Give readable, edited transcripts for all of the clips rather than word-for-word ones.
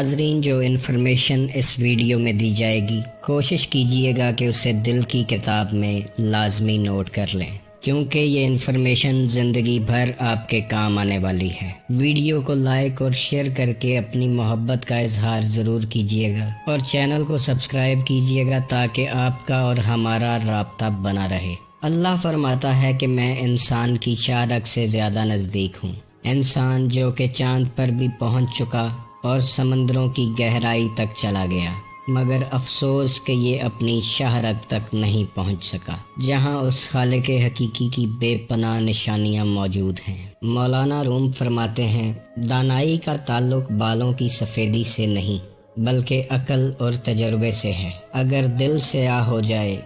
ناظرین، جو انفارمیشن اس ویڈیو میں دی جائے گی کوشش کیجئے گا کہ اسے دل کی کتاب میں لازمی نوٹ کر لیں، کیونکہ یہ انفارمیشن زندگی بھر آپ کے کام آنے والی ہے۔ ویڈیو کو لائک اور شیئر کر کے اپنی محبت کا اظہار ضرور کیجئے گا اور چینل کو سبسکرائب کیجئے گا تاکہ آپ کا اور ہمارا رابطہ بنا رہے۔ اللہ فرماتا ہے کہ میں انسان کی شارک سے زیادہ نزدیک ہوں، انسان جو کہ چاند پر بھی پہنچ چکا اور سمندروں کی گہرائی تک چلا گیا، مگر افسوس کہ یہ اپنی شہرت تک نہیں پہنچ سکا جہاں اس خالق حقیقی کی بے پناہ نشانیاں موجود ہیں۔ مولانا روم فرماتے ہیں، دانائی کا تعلق بالوں کی سفیدی سے نہیں بلکہ عقل اور تجربے سے ہے۔ اگر دل سیاہ ہو جائے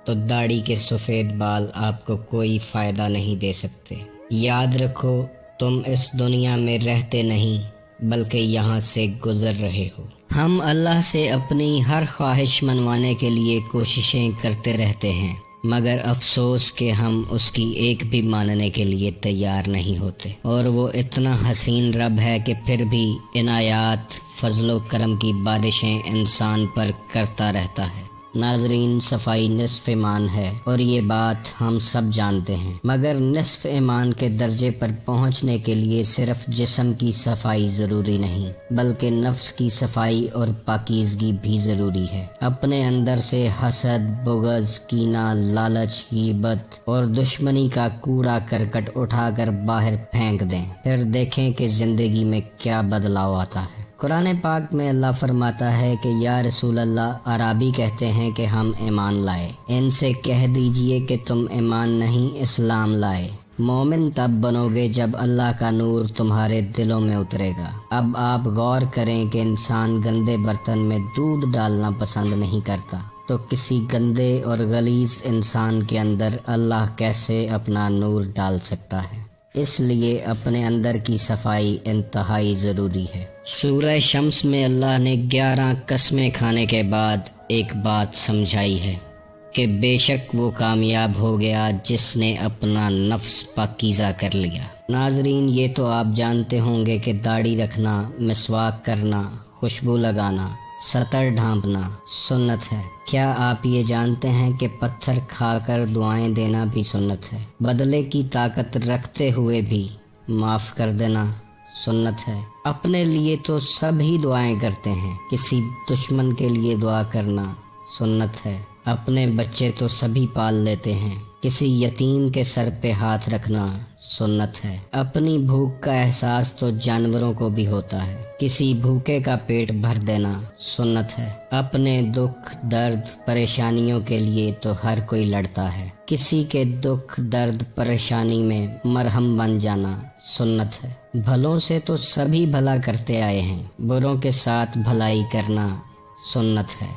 تو داڑھی کے سفید بال آپ کو کوئی فائدہ نہیں دے سکتے۔ یاد رکھو، تم اس دنیا میں رہتے نہیں بلکہ یہاں سے گزر رہے ہو۔ ہم اللہ سے اپنی ہر خواہش منوانے کے لیے کوششیں کرتے رہتے ہیں، مگر افسوس کہ ہم اس کی ایک بھی ماننے کے لیے تیار نہیں ہوتے، اور وہ اتنا حسین رب ہے کہ پھر بھی عنایات، فضل و کرم کی بارشیں انسان پر کرتا رہتا ہے۔ ناظرین، صفائی نصف ایمان ہے اور یہ بات ہم سب جانتے ہیں، مگر نصف ایمان کے درجے پر پہنچنے کے لیے صرف جسم کی صفائی ضروری نہیں بلکہ نفس کی صفائی اور پاکیزگی بھی ضروری ہے۔ اپنے اندر سے حسد، بغض، کینہ، لالچ، غیبت اور دشمنی کا کوڑا کرکٹ اٹھا کر باہر پھینک دیں، پھر دیکھیں کہ زندگی میں کیا بدلاؤ آتا ہے۔ قرآن پاک میں اللہ فرماتا ہے کہ یا رسول اللہ، اعرابی کہتے ہیں کہ ہم ایمان لائے، ان سے کہہ دیجئے کہ تم ایمان نہیں اسلام لائے۔ مومن تب بنو گے جب اللہ کا نور تمہارے دلوں میں اترے گا۔ اب آپ غور کریں کہ انسان گندے برتن میں دودھ ڈالنا پسند نہیں کرتا، تو کسی گندے اور غلیظ انسان کے اندر اللہ کیسے اپنا نور ڈال سکتا ہے؟ اس لیے اپنے اندر کی صفائی انتہائی ضروری ہے۔ سورہ شمس میں اللہ نے 11 قسمیں کھانے کے بعد ایک بات سمجھائی ہے کہ بے شک وہ کامیاب ہو گیا جس نے اپنا نفس پاکیزہ کر لیا۔ ناظرین، یہ تو آپ جانتے ہوں گے کہ داڑھی رکھنا، مسواک کرنا، خوشبو لگانا، ستر ڈھانپنا سنت ہے۔ کیا آپ یہ جانتے ہیں کہ پتھر کھا کر دعائیں دینا بھی سنت ہے؟ بدلے کی طاقت رکھتے ہوئے بھی معاف کر دینا سنت ہے۔ اپنے لیے تو سب ہی دعائیں کرتے ہیں، کسی دشمن کے لیے دعا کرنا سنت ہے۔ اپنے بچے تو سبھی پال لیتے ہیں، کسی یتیم کے سر پہ ہاتھ رکھنا سنت ہے۔ اپنی بھوک کا احساس تو جانوروں کو بھی ہوتا ہے، کسی بھوکے کا پیٹ بھر دینا سنت ہے۔ اپنے دکھ، درد، پریشانیوں کے لیے تو ہر کوئی لڑتا ہے، کسی کے دکھ، درد، پریشانی میں مرہم بن جانا سنت ہے۔ بھلوں سے تو سبھی بھلا کرتے آئے ہیں، بروں کے ساتھ بھلائی کرنا سنت ہے۔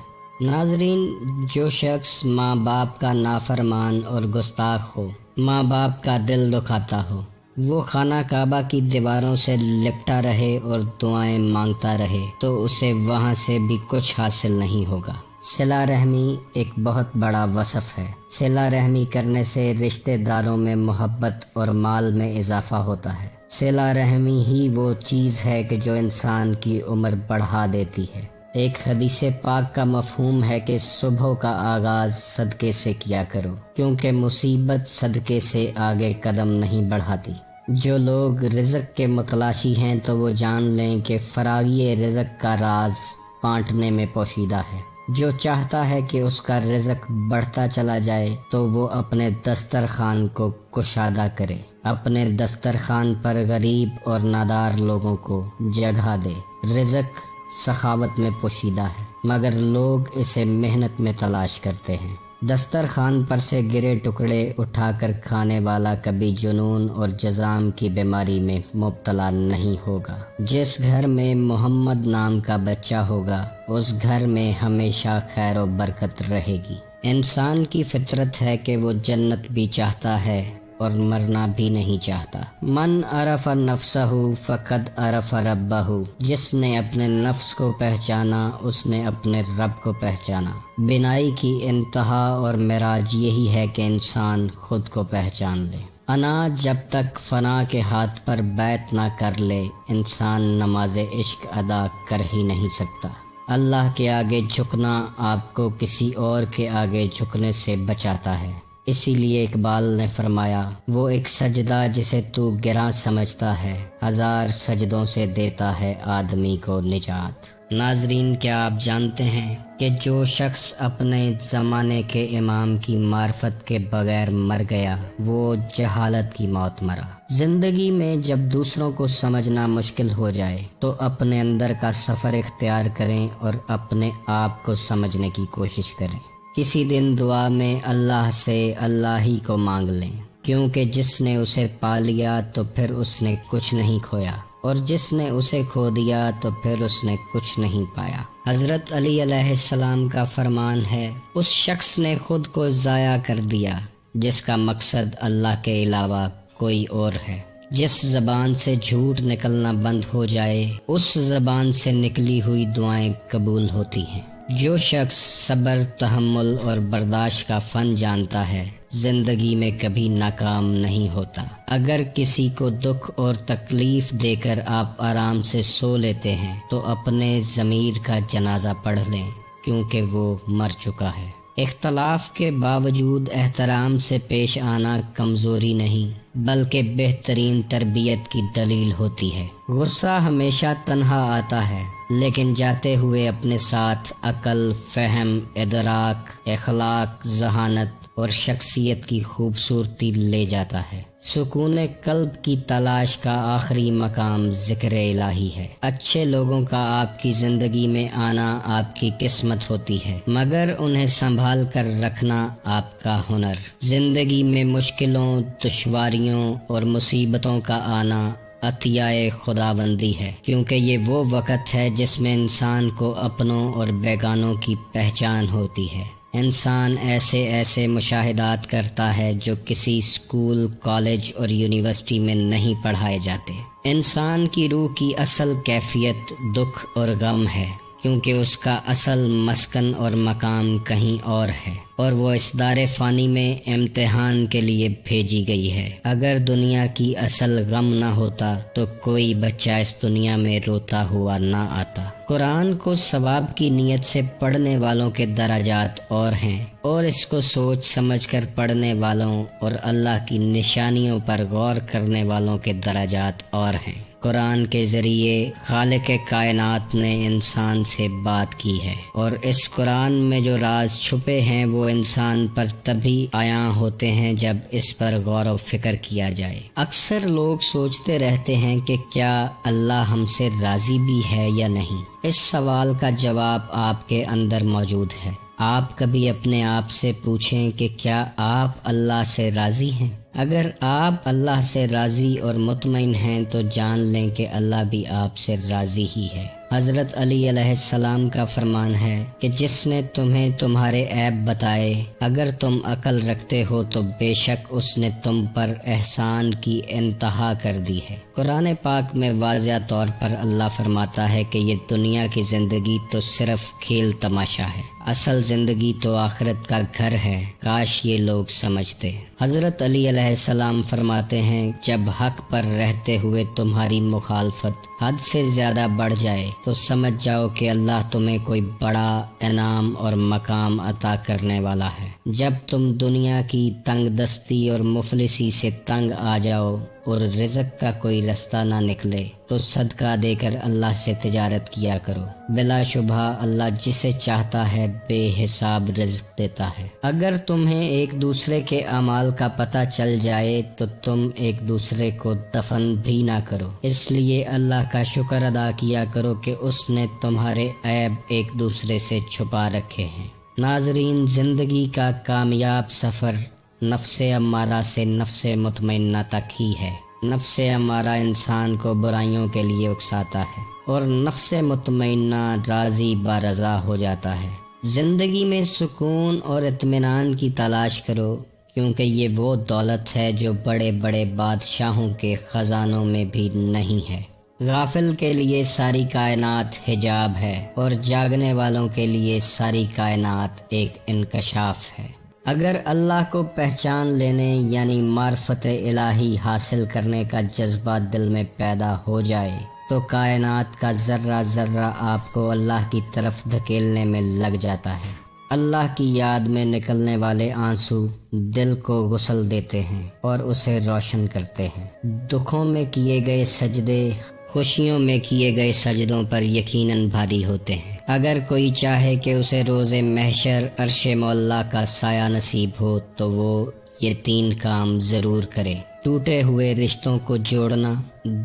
ناظرین، جو شخص ماں باپ کا نافرمان اور گستاخ ہو، ماں باپ کا دل دکھاتا ہو، وہ خانہ کعبہ کی دیواروں سے لپٹا رہے اور دعائیں مانگتا رہے تو اسے وہاں سے بھی کچھ حاصل نہیں ہوگا۔ صلہ رحمی ایک بہت بڑا وصف ہے۔ صلہ رحمی کرنے سے رشتہ داروں میں محبت اور مال میں اضافہ ہوتا ہے۔ صلہ رحمی ہی وہ چیز ہے کہ جو انسان کی عمر بڑھا دیتی ہے۔ ایک حدیث پاک کا مفہوم ہے کہ صبح کا آغاز صدقے سے کیا کرو، کیونکہ مصیبت صدقے سے آگے قدم نہیں بڑھاتی۔ جو لوگ رزق کے متلاشی ہیں تو وہ جان لیں کہ فراغی رزق کا راز بانٹنے میں پوشیدہ ہے۔ جو چاہتا ہے کہ اس کا رزق بڑھتا چلا جائے تو وہ اپنے دسترخوان کو کشادہ کرے، اپنے دسترخوان پر غریب اور نادار لوگوں کو جگہ دے۔ رزق سخاوت میں پوشیدہ ہے، مگر لوگ اسے محنت میں تلاش کرتے ہیں۔ دسترخوان پر سے گرے ٹکڑے اٹھا کر کھانے والا کبھی جنون اور جذام کی بیماری میں مبتلا نہیں ہوگا۔ جس گھر میں محمد نام کا بچہ ہوگا اس گھر میں ہمیشہ خیر و برکت رہے گی۔ انسان کی فطرت ہے کہ وہ جنت بھی چاہتا ہے اور مرنا بھی نہیں چاہتا۔ من عرف نفسہ فقد عرف ربہ، جس نے اپنے نفس کو پہچانا اس نے اپنے رب کو پہچانا۔ بینائی کی انتہا اور معراج یہی ہے کہ انسان خود کو پہچان لے۔ انا جب تک فنا کے ہاتھ پر بیت نہ کر لے انسان نماز عشق ادا کر ہی نہیں سکتا۔ اللہ کے آگے جھکنا آپ کو کسی اور کے آگے جھکنے سے بچاتا ہے۔ اسی لیے اقبال نے فرمایا، وہ ایک سجدہ جسے تو گراں سمجھتا ہے، 1000 سجدوں سے دیتا ہے آدمی کو نجات۔ ناظرین، کیا آپ جانتے ہیں کہ جو شخص اپنے زمانے کے امام کی معرفت کے بغیر مر گیا وہ جہالت کی موت مرا۔ زندگی میں جب دوسروں کو سمجھنا مشکل ہو جائے تو اپنے اندر کا سفر اختیار کریں اور اپنے آپ کو سمجھنے کی کوشش کریں۔ کسی دن دعا میں اللہ سے اللہ ہی کو مانگ لیں، کیونکہ جس نے اسے پا لیا تو پھر اس نے کچھ نہیں کھویا، اور جس نے اسے کھو دیا تو پھر اس نے کچھ نہیں پایا۔ حضرت علی علیہ السلام کا فرمان ہے، اس شخص نے خود کو ضائع کر دیا جس کا مقصد اللہ کے علاوہ کوئی اور ہے۔ جس زبان سے جھوٹ نکلنا بند ہو جائے اس زبان سے نکلی ہوئی دعائیں قبول ہوتی ہیں۔ جو شخص صبر، تحمل اور برداشت کا فن جانتا ہے زندگی میں کبھی ناکام نہیں ہوتا۔ اگر کسی کو دکھ اور تکلیف دے کر آپ آرام سے سو لیتے ہیں تو اپنے ضمیر کا جنازہ پڑھ لیں، کیونکہ وہ مر چکا ہے۔ اختلاف کے باوجود احترام سے پیش آنا کمزوری نہیں بلکہ بہترین تربیت کی دلیل ہوتی ہے۔ غصہ ہمیشہ تنہا آتا ہے لیکن جاتے ہوئے اپنے ساتھ عقل، فہم، ادراک، اخلاق، ذہانت اور شخصیت کی خوبصورتی لے جاتا ہے۔ سکون قلب کی تلاش کا آخری مقام ذکر الہی ہے۔ اچھے لوگوں کا آپ کی زندگی میں آنا آپ کی قسمت ہوتی ہے، مگر انہیں سنبھال کر رکھنا آپ کا ہنر۔ زندگی میں مشکلوں، دشواریوں اور مصیبتوں کا آنا عطیہ خداوندی ہے، کیونکہ یہ وہ وقت ہے جس میں انسان کو اپنوں اور بیگانوں کی پہچان ہوتی ہے۔ انسان ایسے مشاہدات کرتا ہے جو کسی اسکول، کالج اور یونیورسٹی میں نہیں پڑھائے جاتے۔ انسان کی روح کی اصل کیفیت دکھ اور غم ہے، کیونکہ اس کا اصل مسکن اور مقام کہیں اور ہے، اور وہ اس دار فانی میں امتحان کے لیے بھیجی گئی ہے۔ اگر دنیا کی اصل غم نہ ہوتا تو کوئی بچہ اس دنیا میں روتا ہوا نہ آتا۔ قرآن کو ثواب کی نیت سے پڑھنے والوں کے درجات اور ہیں، اور اس کو سوچ سمجھ کر پڑھنے والوں اور اللہ کی نشانیوں پر غور کرنے والوں کے درجات اور ہیں۔ قرآن کے ذریعے خالق کائنات نے انسان سے بات کی ہے، اور اس قرآن میں جو راز چھپے ہیں وہ انسان پر تبھی عیاں ہوتے ہیں جب اس پر غور و فکر کیا جائے۔ اکثر لوگ سوچتے رہتے ہیں کہ کیا اللہ ہم سے راضی بھی ہے یا نہیں۔ اس سوال کا جواب آپ کے اندر موجود ہے۔ آپ کبھی اپنے آپ سے پوچھیں کہ کیا آپ اللہ سے راضی ہیں؟ اگر آپ اللہ سے راضی اور مطمئن ہیں تو جان لیں کہ اللہ بھی آپ سے راضی ہی ہے۔ حضرت علی علیہ السلام کا فرمان ہے کہ جس نے تمہیں تمہارے عیب بتائے، اگر تم عقل رکھتے ہو تو بے شک اس نے تم پر احسان کی انتہا کر دی ہے۔ قرآن پاک میں واضح طور پر اللہ فرماتا ہے کہ یہ دنیا کی زندگی تو صرف کھیل تماشا ہے، اصل زندگی تو آخرت کا گھر ہے، کاش یہ لوگ سمجھتے۔ حضرت علی علیہ السلام فرماتے ہیں، جب حق پر رہتے ہوئے تمہاری مخالفت حد سے زیادہ بڑھ جائے تو سمجھ جاؤ کہ اللہ تمہیں کوئی بڑا انعام اور مقام عطا کرنے والا ہے۔ جب تم دنیا کی تنگ دستی اور مفلسی سے تنگ آ جاؤ اور رزق کا کوئی رستہ نہ نکلے تو صدقہ دے کر اللہ سے تجارت کیا کرو، بلا شبہ اللہ جسے چاہتا ہے بے حساب رزق دیتا ہے۔ اگر تمہیں ایک دوسرے کے اعمال کا پتہ چل جائے تو تم ایک دوسرے کو دفن بھی نہ کرو، اس لیے اللہ کا شکر ادا کیا کرو کہ اس نے تمہارے عیب ایک دوسرے سے چھپا رکھے ہیں۔ ناظرین، زندگی کا کامیاب سفر نفس امارہ سے نفس مطمئنہ تک ہی ہے۔ نفس امارہ انسان کو برائیوں کے لیے اکساتا ہے اور نفس مطمئنہ راضی برضا ہو جاتا ہے۔ زندگی میں سکون اور اطمینان کی تلاش کرو، کیونکہ یہ وہ دولت ہے جو بڑے بڑے بادشاہوں کے خزانوں میں بھی نہیں ہے۔ غافل کے لیے ساری کائنات حجاب ہے اور جاگنے والوں کے لیے ساری کائنات ایک انکشاف ہے۔ اگر اللہ کو پہچان لینے یعنی معرفت الہی حاصل کرنے کا جذبہ دل میں پیدا ہو جائے تو کائنات کا ذرہ ذرہ آپ کو اللہ کی طرف دھکیلنے میں لگ جاتا ہے۔ اللہ کی یاد میں نکلنے والے آنسو دل کو غسل دیتے ہیں اور اسے روشن کرتے ہیں۔ دکھوں میں کیے گئے سجدے خوشیوں میں کیے گئے سجدوں پر یقیناً بھاری ہوتے ہیں۔ اگر کوئی چاہے کہ اسے روز محشر عرش مولا کا سایہ نصیب ہو تو وہ یہ 3 کام ضرور کرے۔ ٹوٹے ہوئے رشتوں کو جوڑنا،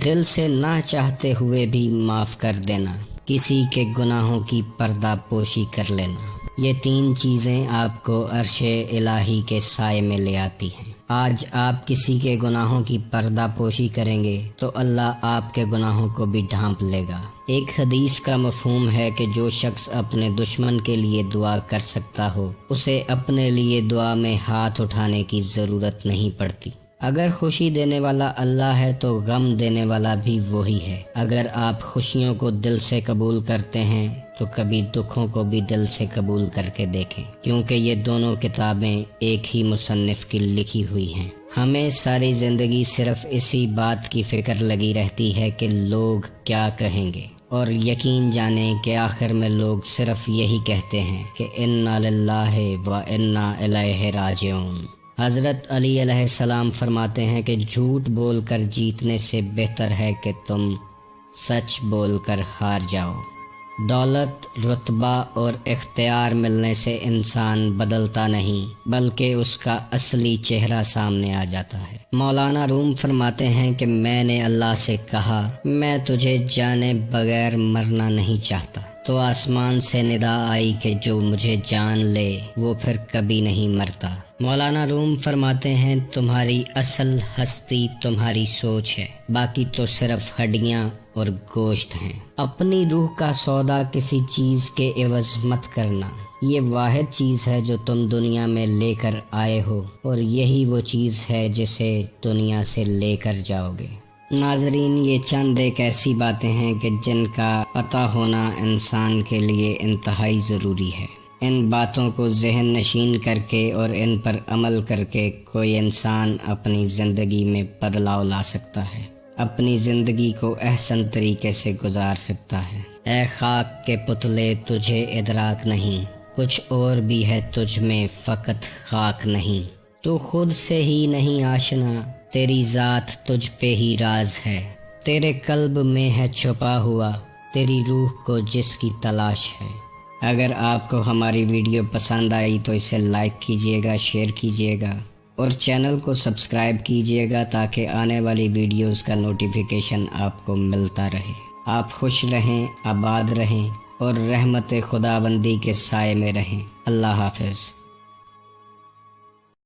دل سے نہ چاہتے ہوئے بھی معاف کر دینا، کسی کے گناہوں کی پردہ پوشی کر لینا۔ یہ 3 چیزیں آپ کو عرش الہی کے سائے میں لے آتی ہیں۔ آج آپ کسی کے گناہوں کی پردہ پوشی کریں گے تو اللہ آپ کے گناہوں کو بھی ڈھانپ لے گا۔ ایک حدیث کا مفہوم ہے کہ جو شخص اپنے دشمن کے لیے دعا کر سکتا ہو اسے اپنے لیے دعا میں ہاتھ اٹھانے کی ضرورت نہیں پڑتی۔ اگر خوشی دینے والا اللہ ہے تو غم دینے والا بھی وہی ہے۔ اگر آپ خوشیوں کو دل سے قبول کرتے ہیں تو کبھی دکھوں کو بھی دل سے قبول کر کے دیکھیں، کیونکہ یہ دونوں کتابیں ایک ہی مصنف کی لکھی ہوئی ہیں۔ ہمیں ساری زندگی صرف اسی بات کی فکر لگی رہتی ہے کہ لوگ کیا کہیں گے، اور یقین جانیں کہ آخر میں لوگ صرف یہی کہتے ہیں کہ انا للہ و انا الیہ راجعون۔ حضرت علی علیہ السلام فرماتے ہیں کہ جھوٹ بول کر جیتنے سے بہتر ہے کہ تم سچ بول کر ہار جاؤ۔ دولت، رتبہ اور اختیار ملنے سے انسان بدلتا نہیں بلکہ اس کا اصلی چہرہ سامنے آ جاتا ہے۔ مولانا روم فرماتے ہیں کہ میں نے اللہ سے کہا میں تجھے جانے بغیر مرنا نہیں چاہتا، تو آسمان سے ندا آئی کہ جو مجھے جان لے وہ پھر کبھی نہیں مرتا۔ مولانا روم فرماتے ہیں تمہاری اصل ہستی تمہاری سوچ ہے، باقی تو صرف ہڈیاں اور گوشت ہیں۔ اپنی روح کا سودا کسی چیز کے عوض مت کرنا، یہ واحد چیز ہے جو تم دنیا میں لے کر آئے ہو اور یہی وہ چیز ہے جسے دنیا سے لے کر جاؤ گے۔ ناظرین، یہ چند ایک ایسی باتیں ہیں کہ جن کا پتہ ہونا انسان کے لیے انتہائی ضروری ہے۔ ان باتوں کو ذہن نشین کر کے اور ان پر عمل کر کے کوئی انسان اپنی زندگی میں بدلاؤ لا سکتا ہے، اپنی زندگی کو احسن طریقے سے گزار سکتا ہے۔ اے خاک کے پتلے تجھے ادراک نہیں، کچھ اور بھی ہے تجھ میں فقط خاک نہیں۔ تو خود سے ہی نہیں آشنا، تیری ذات تجھ پہ ہی راز ہے، تیرے قلب میں ہے چھپا ہوا تیری روح کو جس کی تلاش ہے۔ اگر آپ کو ہماری ویڈیو پسند آئی تو اسے لائک کیجیے گا، شیئر کیجیے گا اور چینل کو سبسکرائب کیجیے گا تاکہ آنے والی ویڈیوز کا نوٹیفیکیشن آپ کو ملتا رہے۔ آپ خوش رہیں، آباد رہیں اور رحمت خداوندی کے سائے میں رہیں۔ اللہ حافظ۔